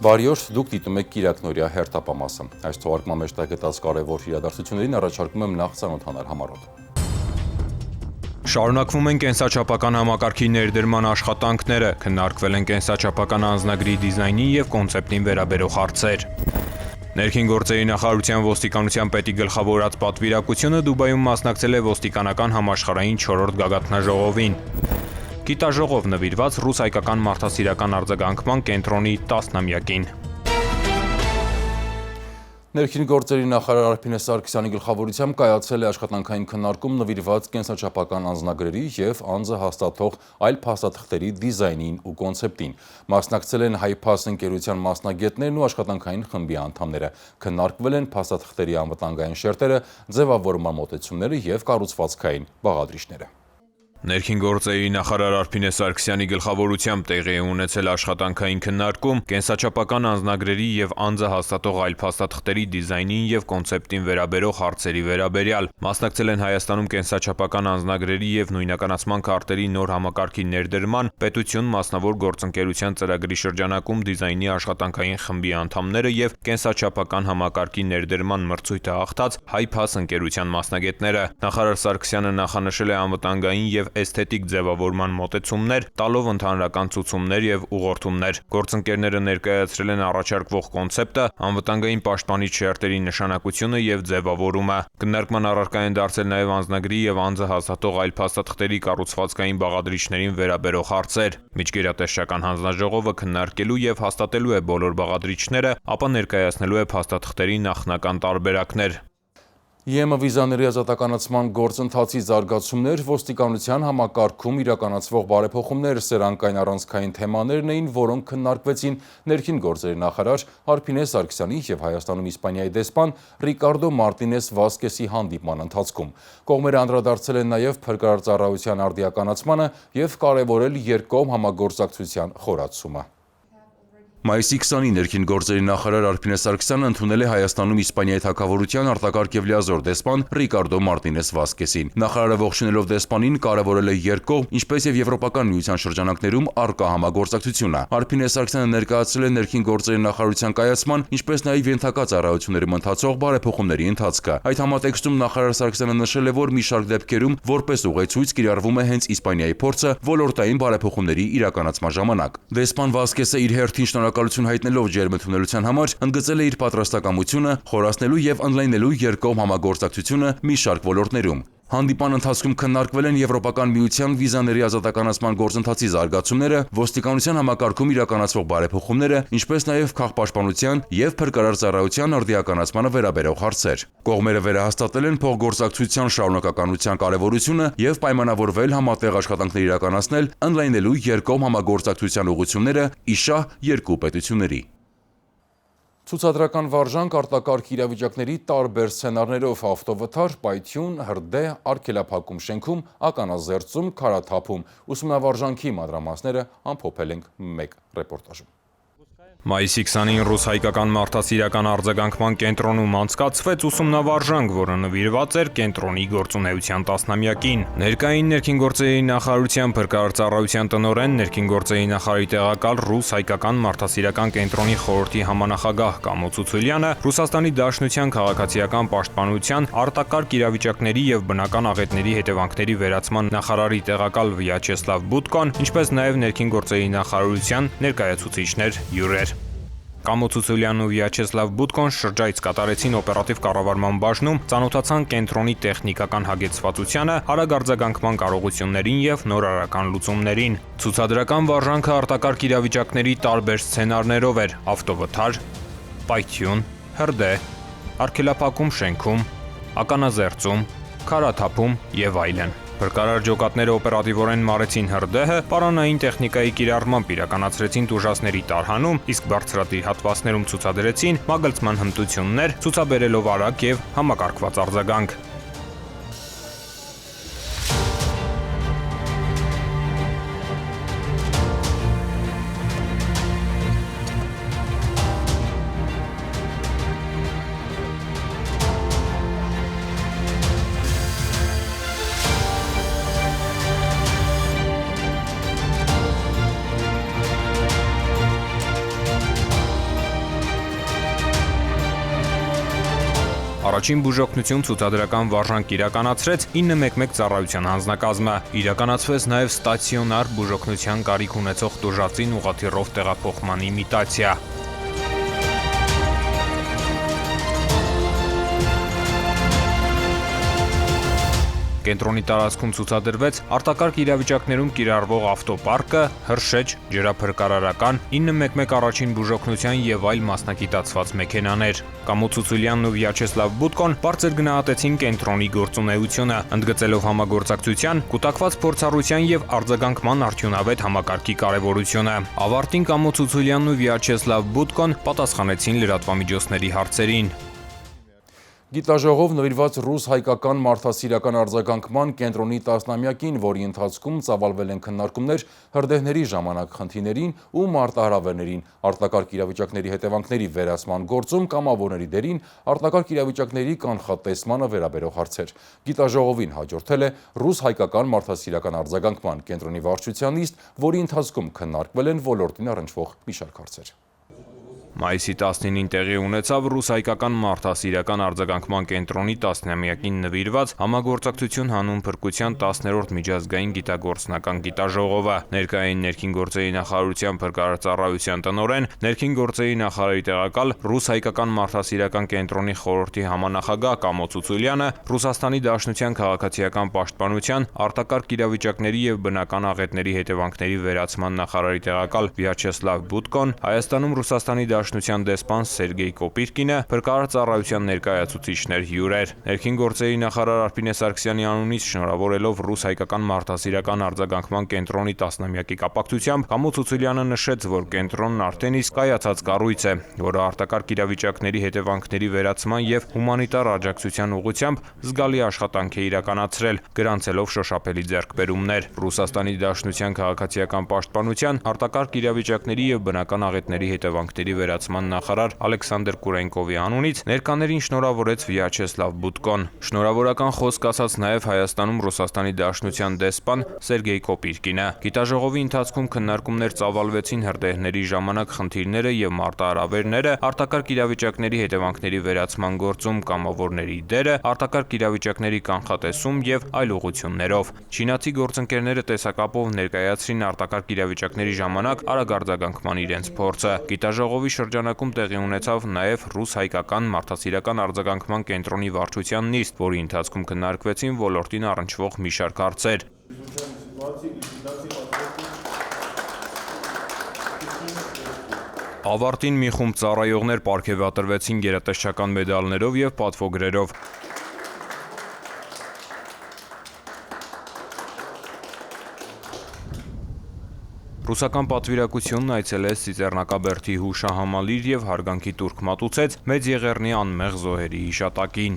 Բարի օր, դուք դիտում եք Կիրակնօրյա հերթապամասը։ Այս թողարկման մեջ տեղեկատված կարևոր իրադարձություններին առաջարկում եմ նախ ծանոթանալ համառոտ։ Շարունակվում են կենսաչափական համակարգի ներդրման աշխատանքները, քննարկվել են կենսաչափական անձնագրի դիզայնին եւ կոնցեպտին վերաբերող հարցեր։ Ներքին գործերի նախարարության ոստիկանության պետի գլխավորած պատվիրակությունը Դուբայում մասնակցել է ոստիկանական համաշխարհային 4-րդ գագաթնաժողովին։ Գիտաժողով նվիրված ռուս-հայկական մարդասիրական արձագանքման կենտրոնի 10-ամյակին։ Ներքին գործերի նախարար Արփինե Սարգսյանի գլխավորությամբ կայացել է աշխատանքային քննարկում նվիրված կենսաչափական անձնագրերի եւ անձը հաստատող այլ փաստաթղթերի դիզայնին ու կոնցեպտին։ Մասնակցել են Հայփաս ընկերության մասնագետներն ու աշխատանքային խմբի անդամները։ Քննարկվել են փաստաթղթերի անվտանգային շերտերը, ձևավորման մոտեցումները եւ կառուցվածքային բաղադրիչները։ Ներքին գործերի նախարար Արփինե Սարգսյանի գլխավորությամբ տեղի է ունեցել աշխատանքային քննարկում կենսաչափական անձնագրերի եւ անձը հաստատող այլ փաստաթղթերի դիզայնին եւ կոնցեպտին վերաբերող հարցերի վերաբերյալ։ Մասնակցել են Հայաստանում կենսաչափական անձնագրերի եւ նույնականացման քարտերի նոր համակարգի ներդրման պետություն մասնավոր գործընկերության ծրագրի շրջանակում դիզայնի աշխատանքային խմբի անդամները եւ կենսաչափական համակարգի ներդրման մրցույթը հաղթած Հայփաս ընկերության մասնագետները։ Նախարար Սարգսյանը նախանշել է անվտանգային եւ էսթետիկ ձևավորման մոտեցումներ, տալով ընդհանրական ցուցումներ եւ ուղղորդումներ։ Գործընկերները ներկայացրել են առաջարկվող կոնցեպտը, անվտանգային պաշտպանիչ շերտերի նշանակությունը եւ ձևավորումը։ Քննարկման առարկա են դարձել նաեւ անձնագրի եւ անձը հաստատող այլ փաստաթղթերի կառուցվածքային բաղադրիչներին վերաբերող հարցեր։ Միջգերատեսչական հանձնաժողովը քննարկելու եւ հաստատելու է բոլոր բաղադրիչները, ապա ներկայացնելու է փաստաթղթերի նախնական տարբերակներ։ ԵՄ վիզաների ազատականացման գործընթացի զարգացումներ, ոստիկանության համակարգում իրականացվող բարեփոխումներ սրանք այն առանցքային թեմաներն էին, որոնք քննարկվեցին ներքին գործերի նախարար Արփինե Սարգսյանի եւ Հայաստանում Իսպանիայի դեսպան Ռիկարդո Մարտինես Վասկեսի հանդիպման ընթացքում։ Կողմերը անդրադարձել են նաեւ փրկարար ծառայության արդիականացմանը եւ կարեւորել երկկողմ համագործակցության խորացումը։ Մայիսի 20-ին ներքին գործերի նախարար Արփինե Սարգսյանը ընդունել է Հայաստանում Իսպանիայի թագավորության արտակարգ եւ լիազոր դեսպան Ռիկարդո Մարտինես Վասկեսին։ Նախարարը ողջունելով դեսպանին կարևորել է երկկողմ, ինչպես եւ Եվրոպական միության շրջանակներում առկա համագործակցությունը։ Արփինե Սարգսյանը ներկայացրել է ներքին գործերի նախարարության կայացման, ինչպես նաեւ ենթակա ծառայություններում ընթացող բարեփոխումների ընթացքը։ Այդ համատեքստում նախարար Սարգսյանը նշել է, որ մի շարք դեպքերում որպես ուղեցույց կիրառվում է հենց Իսպանիայի փորձը ոլորտային բարեփոխումների իրականացման ժամանակ։ Դեսպան Վասկեսը իր հերթին շնորհակալություն հայտնելով ջերմընդունելության համար ընդգծել է իր պատրաստակամությունը խորացնելու եւ ընդլայնելու երկկողմ համագործակցությունը մի շարք ոլորտներում։ Հանդիպան ընթացքում քննարկվել են Եվրոպական միության վիզաների ազատականացման գործընթացի զարգացումները, ոստիկանության համակարգում իրականացվող բարեփոխումները, ինչպես նաեւ քաղաքապաշտպանության եւ փրկարար ծառայության արդիականացմանը վերաբերող հարցեր։ Կողմերը վերահաստատել են փոխգործակցության շարունակականության կարեւորությունը եւ պայմանավորվել համատեղ աշխատանքներ իրականացնել, ընդլայնելու երկկողմ համագործակցության ուղղությունները իշահ երկու պետությունների։ Ցուցադրական վարժանք արտակարգ իրավիճակների տարբեր սցենարներով ավտովթար, պայթյուն, հրդեհ, արգելափակում շենքում, ականազերծում, քարաթափում։ Ուսումնավարժանքի մանրամասները ամփոփել ենք մեկ ռեպորտաժում։ Մայիսի 20-ին ռուս-հայկական մարդասիրական արձագանքման կենտրոնում անցկացվեց ուսումնավարժանք, որը նվիրված էր կենտրոնի գործունեության 10-ամյակին։ Ներկային ներքին գործերի նախարարության փրկարար ծառայության տնօրեն, ներքին գործերի նախարարի տեղակալ ռուս-հայկական մարդասիրական կենտրոնի խորհրդի համանախագահ Կամո Ցուցուլյանը Ռուսաստանի Դաշնության քաղաքացիական պաշտպանության, արտակարգ իրավիճակների եւ բնական աղետների հետևանքների վերացման նախարարի տեղակալ Վյաչեսլավ Բուտկոն, ինչպես նաեւ ներքին գործերի նախարարության ներկայացուցիչներ հյուրեր։ Կամո Ցուցուլյանն ու Վյաչեսլավ Բուտկոն շրջայց կատարեցին օպերատիվ կառավարման բաժնում, ծանոթացան կենտրոնի տեխնիկական հագեցվածությանը, արագ արձագանքման կարողություններին եւ նորարարական լուծումներին։ Ցուցադրական վարժանքը արտակարգ իրավիճակների տարբեր սցենարներով էր՝ ավտովթար, պայթյուն, հրդեհ, արգելափակում շենքում, ականազերծում, քարաթափում եւ այլն։ Փրկարար ջոկատները օպերատիվորեն մարեցին հրդեհը, պարանային տեխնիկայի կիրառմամբ իրականացրեցին տուժածների տարհանում, իսկ բարձրադիր հատվածներում ցուցադրեցին մագլցման հմտություններ, ցուցաբերելով արագ եւ համակարգված արձագանք։ Առաջին բուժօգնություն ցուցադրական վարժանք իրականացրեց 911 ծառայության հանձնակազմը։ Իրականացվեց նաև ստացիոնար բուժօգնության կարիք ունեցող տուժածին ուղղաթիռով տեղափոխման իմիտացիա։ Կենտրոնի տարածքում ցուցադրվեց արտակարգ իրավիճակներում կիրառվող ավտոպարկը, հրշեջ, ջրափրկարարական, 911 առաջին բուժօգնության եւ այլ մասնագիտացված մեքենաներ։ Կամո Ցուցուլյանն ու Վյաչեսլավ Բուտկոն բարձր գնահատեցին կենտրոնի գործունեությունը, ընդգծելով համագործակցության, կուտակված փորձառության եւ արձագանքման արդյունավետ համակարգի կարեւորությունը։ Ավարտին Կամո Ցուցուլյանն ու Վյաչեսլավ Բուտկոն պատասխանեցին լրատվամիջոցների հարցերին։ Գիտաժողով նվիրված ռուս-հայկական մարդասիրական արձագանքման կենտրոնի 10-ամյակին, որի ընթացքում ծավալվել են քննարկումներ հրդեհների ժամանակ խնդիրներին ու մարտահրավերներին, արտակարգ իրավիճակների հետևանքների վերացման գործում կամավորների դերին, արտակարգ իրավիճակների կանխատեսմանը վերաբերող հարցեր։ Գիտաժողովին հաջորդել է ռուս-հայկական մարդասիրական արձագանքման կենտրոնի վարչության նիստ, որի ընթացքում քննարկվել են ոլորտին առնչվող մի շարք հարցեր։ Մայիսի 19-ին տեղի ունեցավ ռուս-հայկական մարդասիրական արձագանքման կենտրոնի 10-ամյակին նվիրված համագործակցություն հանուն փրկության 10-րդ միջազգային գիտագործնական գիտաժողովը։ Ներկա էին ներքին գործերի նախարարության փրկարարծառայության տնօրեն, ներքին գործերի նախարարի տեղակալ, ռուս-հայկական մարդասիրական կենտրոնի խորհրդի համանախագահ Կամո Ցուցուլյանը, Ռուսաստանի Դաշնության քաղաքացիական պաշտպանության, արտակարգ իրավիճակների եւ բնական աղետների հետևանքների վերացման նախարարի տեղակալ Վյաչեսլավ Բուտկոն, Հայաստանում Ռուսաստանի Դաշնության դեսպան Սերգեյ Կոպիրկինը, փրկարարծառայության ներկայացուցիչներ հյուրեր։ Ներքին գործերի նախարար Արփինե Սարգսյանի անունից շնորհավորելով ռուս-հայկական մարդասիրական արձագանքման կենտրոնի 10-ամյակի կապակցությամբ Կամո Ցուցուլյանը նշեց, որ կենտրոնն արդեն իսկ կայացած կառույց է, որը արտակարգ իրավիճակների հետևանքների վերացման եւ հումանիտար աջակցության ուղղությամբ զգալի աշխատանք է իրականացրել, գրանցելով շոշափելի ձեռքբերումներ։ Ռուսաստանի Դաշնության քաղաքացիական պաշտպանության, արտակարգ իրավիճակների եւ բնական աղետների հետևանքների վերացման նախարար Ալեքսանդր Կուրենկովի անունից ներկաներին շնորհավորեց Վյաչեսլավ Բուտկոն։ Շնորհավորական խոսք ասաց նաև Հայաստանում Ռուսաստանի Դաշնության դեսպան Սերգեյ Կոպիրկինը։ Գիտաժողովի ընթացքում քննարկումներ ծավալվեցին հրդեհների ժամանակ խնդիրները եւ մարտահրավերները, արտակարգ իրավիճակների հետևանքների վերացման գործում կամավորների դերը, արտակարգ իրավիճակների կանխատեսում եւ այլ ուղղություններով։ Չինացի գործընկերները տեսակապով ներկայացրին արտակարգ իրավիճակների ժամանակ արագ արձագանքման իրենց փորձը։ Գիտաժողովի շրջանակում տեղի ունեցավ նաև ռուս-հայկական մարդասիրական արձագանքման կենտրոնի վարչության նիստ, որի ընթացքում քննարկվեցին ոլորտին առնչվող մի շարք հարցեր։ Ավարտին մի խումբ ծառայողներ պարգևատրվեցին գերատեսչական մեդալներով եւ պատվոգրերով։ Ռուսական պատվիրակությունն այցելեց Ծիծեռնակաբերդի հուշահամալիր եւ հարգանքի տուրք մատուցեց Մեծ Եղեռնի անմեղ զոհերի հիշատակին։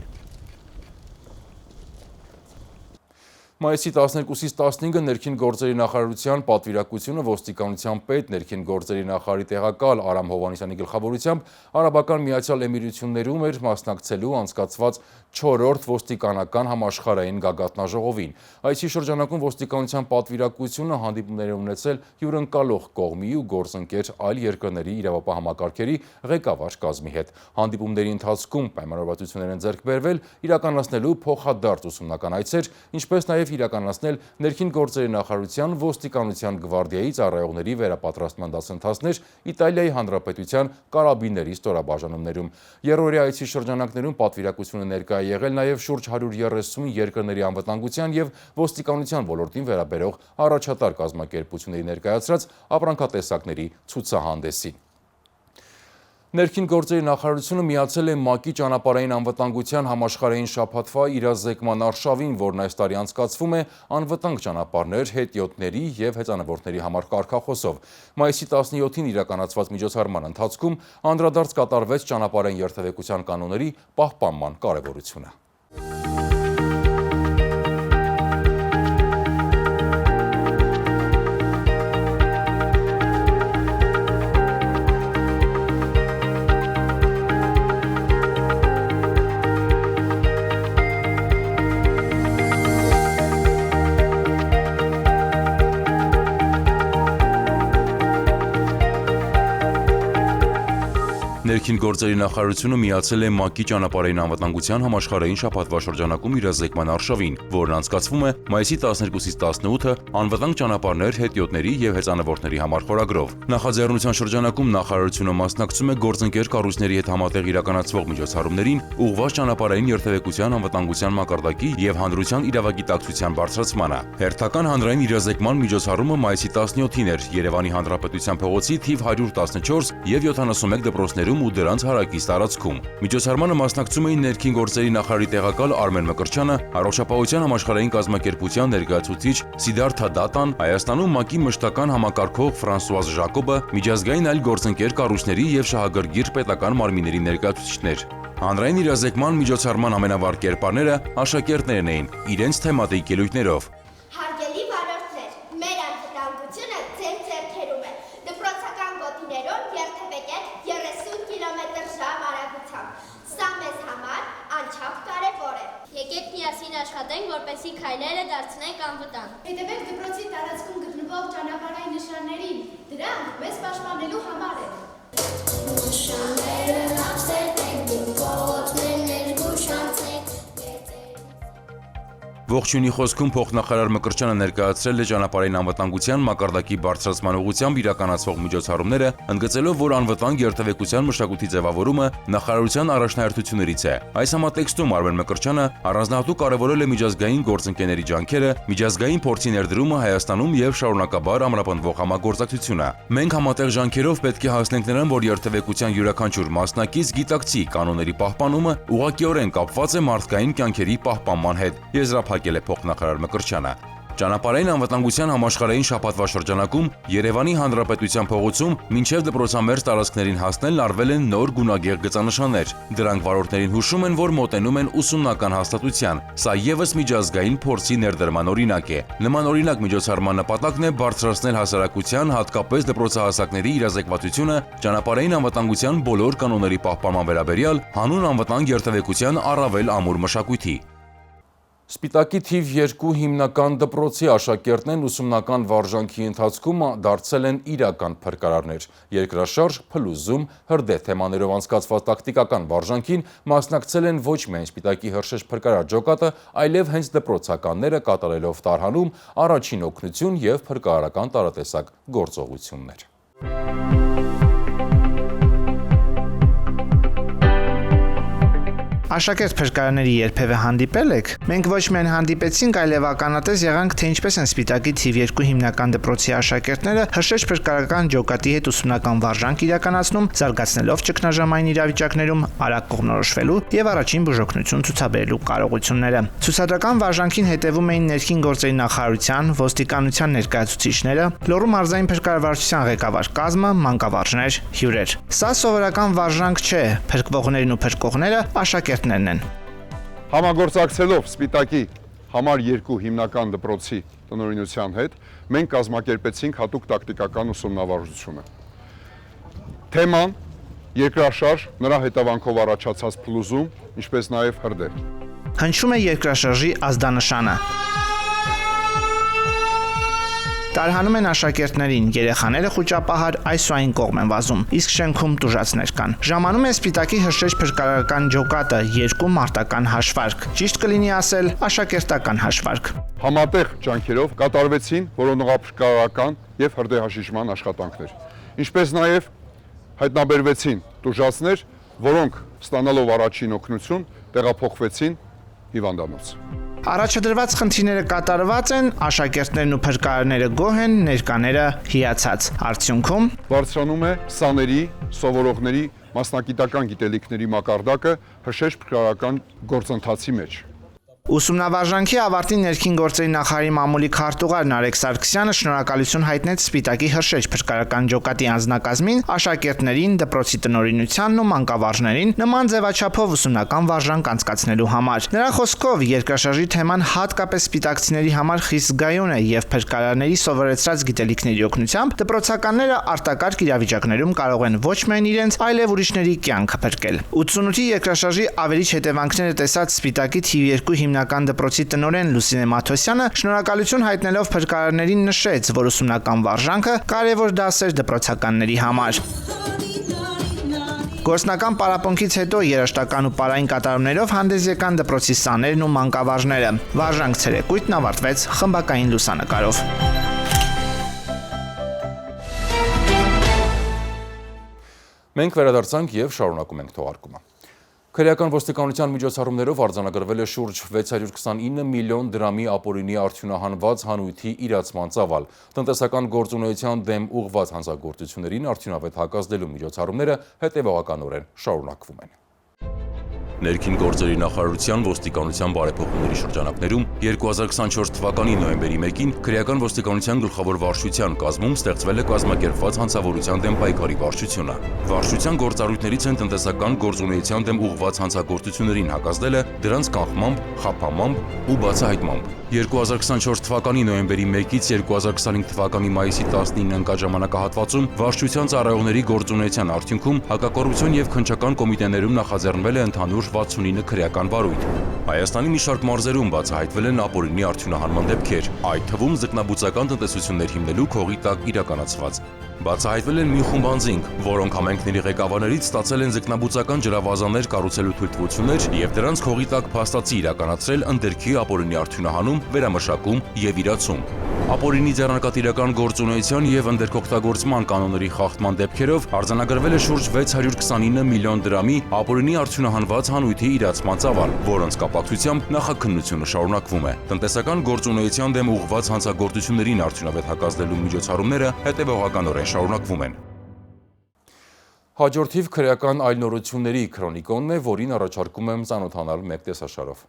Մայիսի 12-ից 15-ը ներքին գործերի նախարարության պատվիրակությունը ոստիկանության պետ, ներքին գործերի նախարարի տեղակալ Արամ Հովհաննիսյանի գլխավորությամբ Արաբական Միացյալ Էմիրություններում էր մասնակցելու անցկացված 4-րդ ոստիկանական համաշխարհային գագաթնաժողովին։ Այսի շրջանակում ոստիկանության պատվիրակությունը հանդիպումներ է ունեցել հյուրընկալող կողմի ու գործընկեր այլ երկրների իրավապահ համակարգերի ղեկավար կազմի հետ։ Հանդիպումների ընթացքում պայմանավորվածություններ են ձեռք բերվել իրականացնելու փոխադարձ ուսումնական այցեր, ինչպես նաև իրականացնել ներքին գործերի նախարարության ոստիկանության գվարդիայի ծառայողների վերապատրաստման դասընթացներ Իտալիայի Հանրապետության կարաբինների ստորաբաժանումներում։ Երրորդի այցի շրջանակներում պատվիրակությունը ներկա է եղել նաև շուրջ 130 երկրների անվտանգության եւ ոստիկանության ոլորտին վերաբերող առաջատար կազմակերպությունների ներկայացրած ապրանքատեսակների ցուցահանդեսին։ Ներքին գործերի նախարարությունը միացել է ՄԱԿ-ի ճանապարհային անվտանգության համաշխարհային շաբաթվա իրազեկման արշավին, որն այս տարի անցկացվում է անվտանգ ճանապարհներ հետիոտների եւ հեծանվորդների համար կարգախոսով։ Մայիսի 17-ին իրականացված միջոցառման ընթացքում անդրադարձ կատարվեց ճանապարհային երթևեկության կանոնների պահպանման կարևորությունը։ ներքին գործերի նախարարությունը միացել է ՄԱԿ-ի ճանապարհային անվտանգության համաշխարհային շաբաթվա շրջանակում իրազեկման արշավին, որն անցկացվում է մայիսի 12-ից 18-ը անվտանգ ճանապարհներ հետիոտների եւ հեծանվորդների համար խորագրով։ Նախաձեռնության շրջանակում նախարարությունը մասնակցում է գործընկեր կառույցների հետ համատեղ իրականացվող միջոցառումներին ուղղված ճանապարհային երթևեկության անվտանգության մակարդակի եւ հանրության իրավագիտակցության բարձրացմանը։ Հերթական հանրային իրազեկման միջոցառումը մայիսի 17-ին էր Երևանի Հանրապետության փողոցի թիվ 114 եւ 71 դպրոցներում ու դրանց հարակից տարածքում։ Միջոցառմանը մասնակցում էին ներքին գործերի նախարարի տեղակալ Արմեն Մկրտչյանը, Առողջապահության համաշխարհային կազմակերպության ներկայացուցիչ Սիդարթա Դատան, Հայաստանում ՄԱԿ-ի մշտական համակարգող Ֆրանսուազ Ժակոբը, միջազգային այլ գործընկեր կառույցների եւ շահագրգիռ պետական մարմինների ներկայացուցիչներ։ Հանրային իրազեկման միջոցառման ամենավառ կերպարները աշակերտներն էին իրենց թեմատիկ ելույթներով։ Հարգելի վարորդներ, մեր անվտանգությունը ձեր ձեռքերում է։ Դպրոցական գոտիներով երթևեկեք 30 կմ/ժ արագությամբ։ Սա մեզ համար անչափ կարևոր է։ Եկեք միասին աշխատենք, որպեսզի քայլերը դարձնենք անվտանգ։ Հետևեք դպրոցի տարածքում գտնվող ճանապարհային նշաններին։ Դրանք մեզ պաշտպանելու համար են։ Նշանները հապսեցեք, գոտիներ գուշացեք։ Ողջույնի խոսքում փոխնախարար Մկրտչյանը ներկայացրել է ճանապարհային անվտանգության մակարդակի բարձրացման ուղղությամբ իրականացվող միջոցառումները, ընդգծելով, որ անվտանգ երթևեկության մշակույթի ձևավորումը նախարարության առաջնահերթություններից է։ Այս համատեքստում Արմեն Մկրտչյանը առանձնահատուկ կարևորել է միջազգային գործընկերների ջանքերը, միջազգային փորձի ներդրումը Հայաստանում եւ շարունակաբար ամրապնդվող համագործակցությունը։ Մենք համատեղ ջանքերով պետք է հասնենք նրան, որ երթևեկության յուրաքանչյուր մասնակից գիտակցի կանոնների պահպանումը ուղղակիորեն կապված է մարդկային կյանքերի պահպանման հետ։ Եզրափակել է փոխնախարար Մկրտչյանը։ Ճանապարհային անվտանգության համաշխարհային շաբաթվա շրջանակում Երևանի Հանրապետության փողոցում մինչև դպրոցամերձ տարածքներին հասնելն արվել են նոր գունագեղ գծանշաններ։ Դրանք վարորդներին հուշում են, որ մոտենում են ուսումնական հաստատության։ Սա եւս միջազգային փորձի ներդրման օրինակ է։ Նման օրինակ միջոցառման նպատակն է բարձրացնել հասարակության, հատկապես դպրոցահասակների իրազեկվածությունը ճանապարհային անվտանգության բոլոր կանոնների պահպանման վերաբերյալ հանուն անվտանգ երթևեկության առավել ամուր մշակույթի։ Սպիտակի թիվ 2 հիմնական դպրոցի աշակերտներն ուսումնական վարժանքի ընթացքում դարձել են իրական փրկարարներ։ Երկրաշարժ, փլուզում, հրդեհ թեմաներով անցկացված տակտիկական վարժանքին մասնակցել են ոչ միայն Սպիտակի Հրշեջ փրկարար ջոկատը, այլև հենց դպրոցականները կատարելով տարհանում, առաջին օգնություն եւ փրկարարական տարատեսակ գործողություններ։ Աշակերտ փրկարարների երբևէ հանդիպել եք։ Մենք ոչ միայն հանդիպեցինք, այլև ականատես եղանք, թե ինչպես են Սպիտակի թիվ 2 հիմնական դպրոցի աշակերտները Հրշեջ փրկարարական ջոկատի հետ ուսումնական վարժանք իրականացնում, զարգացնելով ճգնաժամային իրավիճակներում արագ կողմնորոշվելու եւ առաջին բուժօգնություն ցուցաբերելու կարողությունները։ Ցուցադրական վարժանքին հետևում էին ներքին գործերի նախարարության, ոստիկանության ներկայացուցիչները, Լոռու մարզային փրկարարվարչության ղեկավար կազմը, մանկավարժներ, հյուրեր։ Սա սովորական վարժանք չէ, փրկվողներն ու փրկողները աշակերտներն են։ Համագործակցելով Սպիտակի համար 2 հիմնական դպրոցի տնօրինության հետ մենք կազմակերպեցինք հատուկ տակտիկական ուսումնավարժությունը։ Թեման երկրաշարժ, նրա հետևանքով առաջացած փլուզում, ինչպես նաև հրդեհ։ Հնչում է երկրաշարժի ազդանշանը։ Տարհանում են աշակերտներին, երեխաները խուճապահար այս ու այն կողմ են վազում, իսկ շենքում տուժածներ կան։ Ժամանում է Սպիտակի Հրշեջ փրկարարական ջոկատը 2 մարտական հաշվարկ, ճիշտ կլինի ասել աշակերտական հաշվարկ։ Համատեղ ջանքերով կատարվեցին որոնողափրկարարական եւ հրդեհաշիժման աշխատանքներ, ինչպես նաև հայտնաբերվեցին տուժածներ, որոնք ստանալով առաջին օգնություն տեղափոխվեցին հիվանդանոց։ Առաջադրված խնդիրները կատարված են, աշակերտներն ու փրկարարները գոհ են, ներկաները հիացած։ Արդյունքում բարձրանում է սաների, սովորողների մասնագիտական գիտելիքների մակարդակը Հրշեջ փրկարարական գործընթացի մեջ։ Ուսումնավարժանքի ավարտին ներքին գործերի նախարարի մամուլի քարտուղար Նարեկ Սարգսյանը շնորհակալություն հայտնեց Սպիտակի Հրշեջ փրկարարական ջոկատի անձնակազմին, աշակերտներին, դպրոցի տնօրինությանն ու մանկավարժներին նման ձևաչափով ուսումնական վարժանք անցկացնելու համար։ Նրա խոսքով երկրաշարժի թեման հատկապես սպիտակցիների համար խիստ զգայուն է եւ փրկարարների սովորեցրած գիտելիքների օգնությամբ դպրոցականները արտակարգ իրավիճակներում կարող են ոչ միայն իրենց, այլև ուրիշների կյանքը փրկել։ 88-ի երկրաշարժի ավերիչ հետևանքները տեսած Սպիտակի թիվ 2 հիմնական դպրոցի տնօրեն Լուսինե Մաթոսյանը շնորհակալություն հայտնելով փրկարարներին նշեց, որ ուսումնական վարժանքը կարևոր դաս էր դպրոցականների համար։ Գործնական պարապմունքից հետո երաժշտական ու պարային կատարումներով հանդես եկան դպրոցի սաներն ու մանկավարժները։ Վարժանք ցերեկույթն ավարտվեց խմբակային լուսանկարով։ Մենք վերադարձանք եւ շարունակում ենք թողարկումը։ Քրեական ոստիկանության միջոցառումներով արձանագրվել է շուրջ 629 միլիոն դրամի ապօրինի արդյունահանված հանույթի իրացման ծավալ։ Տնտեսական գործունեության դեմ ուղղված հանցագործություններին արդյունավետ հակազդելու միջոցառումները հետևողականորեն շարունակվում են։ Ներքին գործերի նախարարության ոստիկանության բարեփոխումների շրջանակներում 2024 թվականի նոյեմբերի 1-ին քրեական ոստիկանության գլխավոր վարչության կազմում ստեղծվել է կազմակերպված հանցավորության դեմ պայքարի վարչությունը։ Վարչության գործառույթներից են տնտեսական գործունեության դեմ ուղղված հանցագործություններին հակազդելը, դրանց կանխմամբ, խափանմամբ ու բացահայտմամբ։ 2024 թվականի նոյեմբերի 1-ից 2025 թվականի մայիսի 19 ընկած ժամանակահատվածում վարչության ծառայողների գործունեության արդյունքում հակակոռուպցիոն եւ քննչական կոմիտեներում նախաձեռնվել է ընդհանուր 69 քրեական վարույթ։ Հայաստանի մի շարք մարզերում բացահայտվել են ապօրինի արդյունահանման դեպքեր, այդ թվում ձկնաբուծական տնտեսություններ հիմնելու քողի տակ իրականացված։ Բացահայտվել են մի խումբ անձինք, որոնք համայնքների ղեկավարներից ստացել են ձկնաբուծական ջրավազաններ կառուցելու թույլտվություններ եւ դրանց քողի տակ փաստացի իրականացրել ընդերքի ապօրինի արդյունահանում, վերամշակում եւ իրացում։ Ապօրինի ձեռնարկատիրական գործունեության եւ ընդերքօգտագործման կանոնների խախտման դեպքերով արձանագրվել է շուրջ 629 միլիոն դրամի ապօրինի արդյունահանված հանույթի իրացման ծավալ, որոնց կապակցությամբ նախաքննությունը շարունակվում է։ Տնտեսական գործունեության դեմ ուղղված հանցագործություններին արդյունավետ հակազդելու միջոցառումները հետևողականորեն շարունակվում են։ Հաջորդիվ քրեական այլ նորությունների քրոնիկոնն է, որին առաջարկում եմ ծանոթանալ մեկ տեսաշարով։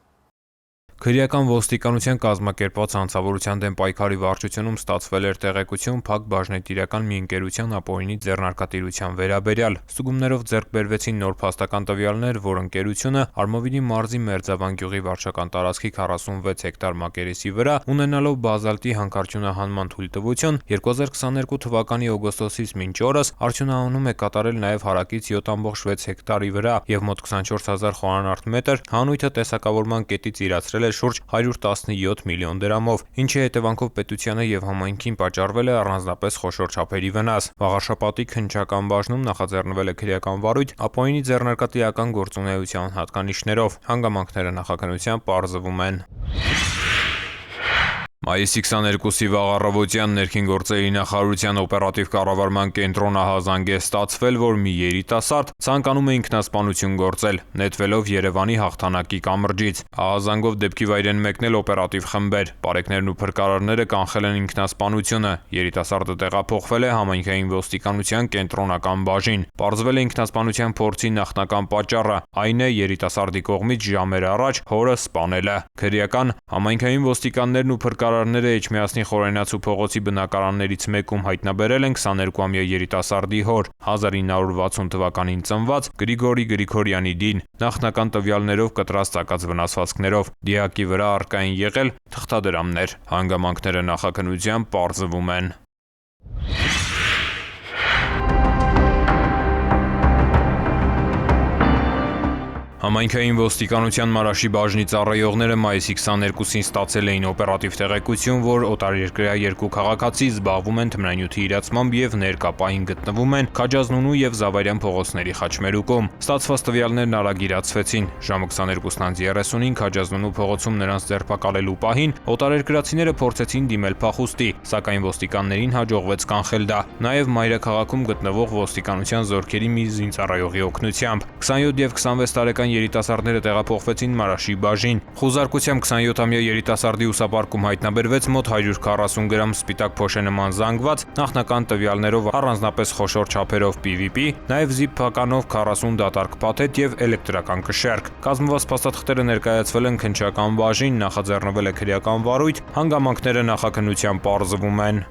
Քրեական ոստիկանության կազմակերպված հանցավորության դեմ պայքարի վարչությունում ստացվել էր տեղեկություն փակ բաժնետիրական մի ընկերության ապօրինի ձեռնարկատիրության վերաբերյալ։ Ստուգումներով ձեռք բերվեցին նոր փաստական տվյալներ, որ ընկերությունը Արմավիրի մարզի Մերձավան գյուղի վարչական տարածքի 46 հեկտար մակերեսի վրա, ունենալով բազալտի հանքարդյունահանման թույլտվություն, 2022 թվականի օգոստոսից մինչ օրս արդյունահանում է կատարել նաև հարակից 7.6 հեկտարի վրա եւ մոտ 24000 խորանարդ մետր հանույթը տեսակավորման կետից իրացրել շուրջ 117 միլիոն դրամով, ինչի հետևանքով պետությանը եւ համայնքին պատճառվել է առանձնապես խոշոր չափերի վնաս։ Վաղարշապատի քննչական բաժնում նախաձեռնվել է քրեական վարույթ ապօրինի ձեռնարկատիրական գործունեության հատկանիշներով։ Հանգամանքները նախաքննությամբ պարզվում են։ Մայիսի 22-ի վաղ առավոտյան ներքին գործերի նախարարության օպերատիվ կառավարման կենտրոն ահազանգ է ստացվել, որ մի երիտասարդ ցանկանում է ինքնասպանություն գործել, նետվելով Երևանի հաղթանակի կամրջից։ Ահազանգով դեպքի վայր են մեկնել օպերատիվ խմբեր։ Պարեկներն ու փրկարարները կանխել են ինքնասպանությունը։ Երիտասարդը տեղափոխվել է համայնքային ոստիկանության կենտրոնական բաժին։ Պարզվել է ինքնասպանության փորձի նախնական պատճառը, այն է երիտասարդի կողմից ժամեր առաջ հորը սպանելը։ Քրեական համայնքային ոստիկաններն ու փրկարարները Էջմիածնի Խորենացու փողոցի բնակարաններից մեկում հայտնաբերել են 22-ամյա երիտասարդի հոր, 1960 թվականին ծնված Գրիգորի Գրիգորյանի դին, նախնական տվյալներով կտրած ծակած վնասվածքներով։ Դիակի վրա առկա են եղել թղթադրամներ։ Հանգամանքները նախաքննությամբ պարզվում են։ Համայնքային ոստիկանության Մարաշի բաժնի ծառայողները մայիսի 22-ին ստացել էին օպերատիվ տեղեկություն, որ օտարերկրյա երկու քաղաքացի զբաղվում են թմրանյութի իրացմամբ եւ ներկապային գտնվում են Քաջազնունու եւ Զավարյան փողոցների խաչմերուկում։ Ստացված տվյալներն արագիրացվեցին։ Ժամը 22:30-ին Քաջազնունու փողոցում նրանց ձերբակալելու պահին օտարերկրացիները փորձեցին դիմել փախուստի, սակայն ոստիկաններին հաջողվեց կանխել դա։ Նաեւ Մայրաքաղաքում գտնվող ոստիկանության զորքերի մի զինծառայողի օգնությամբ 27 եւ 26 տարեկան երիտասարդները տեղափոխվեցին Մարաշի բաժին։ Խուզարկությամբ 27-ամյա երիտասարդի ուսապարկում հայտնաբերվեց մոտ 140 գրամ սպիտակ փոշե նման զանգված, նախնական տվյալներով առանձնապես խոշոր չափերով PVP, նաև զիպ փականով 40 դատարկ փաթեթ եւ էլեկտրական կշեռք։ Կազմված փաստաթղթերը ներկայացվել են քննչական բաժին, նախաձեռնվել է քրեական վարույթ, հանգամանքները նախաքննությամբ պարզվում են։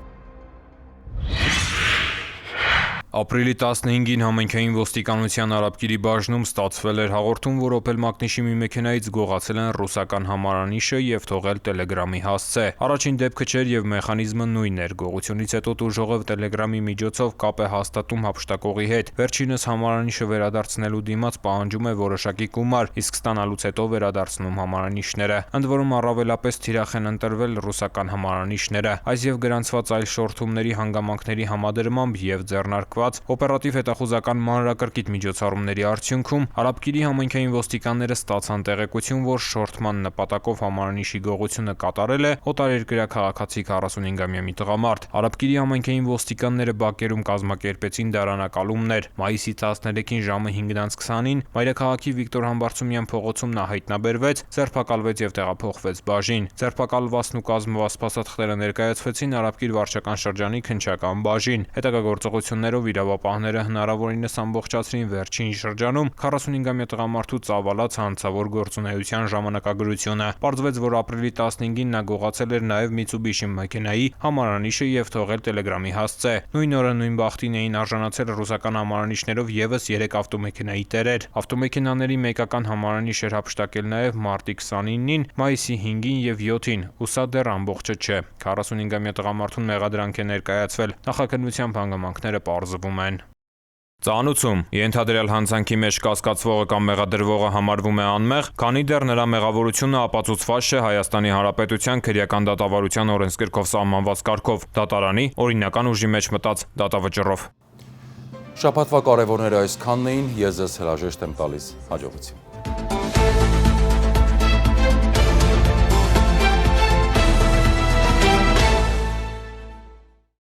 Ապրիլի 15-ին համայնքային ոստիկանության Արաբկիրի բաժնում ստացվել էր հաղորդում, որ Opel Magnish-ի մի մեքենայից գողացել են ռուսական համարանիշը եւ թողել Telegram-ի հասցե։ Առաջին դեպքը չէր եւ մեխանիզմը նույնն էր։ Գողությունից հետո տուժողը Telegram-ի միջոցով կապ է հաստատում հափշտակողի հետ։ Վերջինս համարանիշը վերադարձնելու դիմաց պահանջում է որոշակի գումար, իսկ ստանալուց հետո վերադարձնում համարանիշները։ Ընդ որում առավելապես թիրախ են ընտրվել ռուսական համարանիշները։ Այս եւ գրանցված այլ շորթումների հանգամանքների համադրմամբ եւ ձեռնարկված կատարված օպերատիվ հետախուզական մանրակրկիտ միջոցառումների արդյունքում Արաբկիրի համայնքային ոստիկանները ստացան տեղեկություն, որ շորթման նպատակով համարանիշի գողությունը կատարել է օտարերկրյա քաղաքացի 45-ամյա մի տղամարդ։ Արաբկիրի համայնքային ոստիկանները բակերում կազմակերպեցին դարանակալումներ։ Մայիսի 13-ին ժամը 5:20-ին Մայրաքաղաքի Վիկտոր Համբարձումյան փողոցում նա հայտնաբերվեց, ձերբակալվեց եւ տեղափոխվեց բաժին։ Ձերբակալվածն ու կազմված սպասաթղթերը ներկայացվեցին Արաբկիր վարչական շրջանի քննչական բաժին։ Հետագա գործողություններով իրավապահները հնարավորինս ամբողջացրին վերջին շրջանում 45-ամյա տղամարդու ծավալած հանցավոր գործունեության ժամանակագրությունը։ Պարզվեց, որ ապրիլի 15-ին նա գողացել էր նաեւ Mitsubishi մեքենայի համարանիշը եւ թողել Telegram-ի հասցե։ Նույն օրը նույն բախտին էին արժանացել ռուսական համարանիշներով եւս 3 ավտոմեքենայի տերեր։ Ավտոմեքենաների մեկական համարանիշ էր հափշտակել նաեւ մարտի 29-ին, մայիսի 5-ին եւ 7-ին, ու սա դեռ ամբողջը չէ։ 45-ամյա տղամարդուն մեղադրանք է ներկայացվել։ Նախաքննության հանգամանքները պարզվում են։ Ծանուցում ենթադրյալ հանցանքի մեջ կասկածվողը կամ մեղադրվողը համարվում է անմեղ, քանի դեռ նրա մեղավորությունը ապացուցված չէ Հայաստանի Հանրապետության քրեական դատավարության օրենսգրքով սահմանված կարգով, դատարանի օրինական ուժի մեջ մտած դատավճռով։ Շաբաթվա կարևորները այսքանն էին, ես ձեզ հրաժեշտ եմ տալիս, հաջողություն։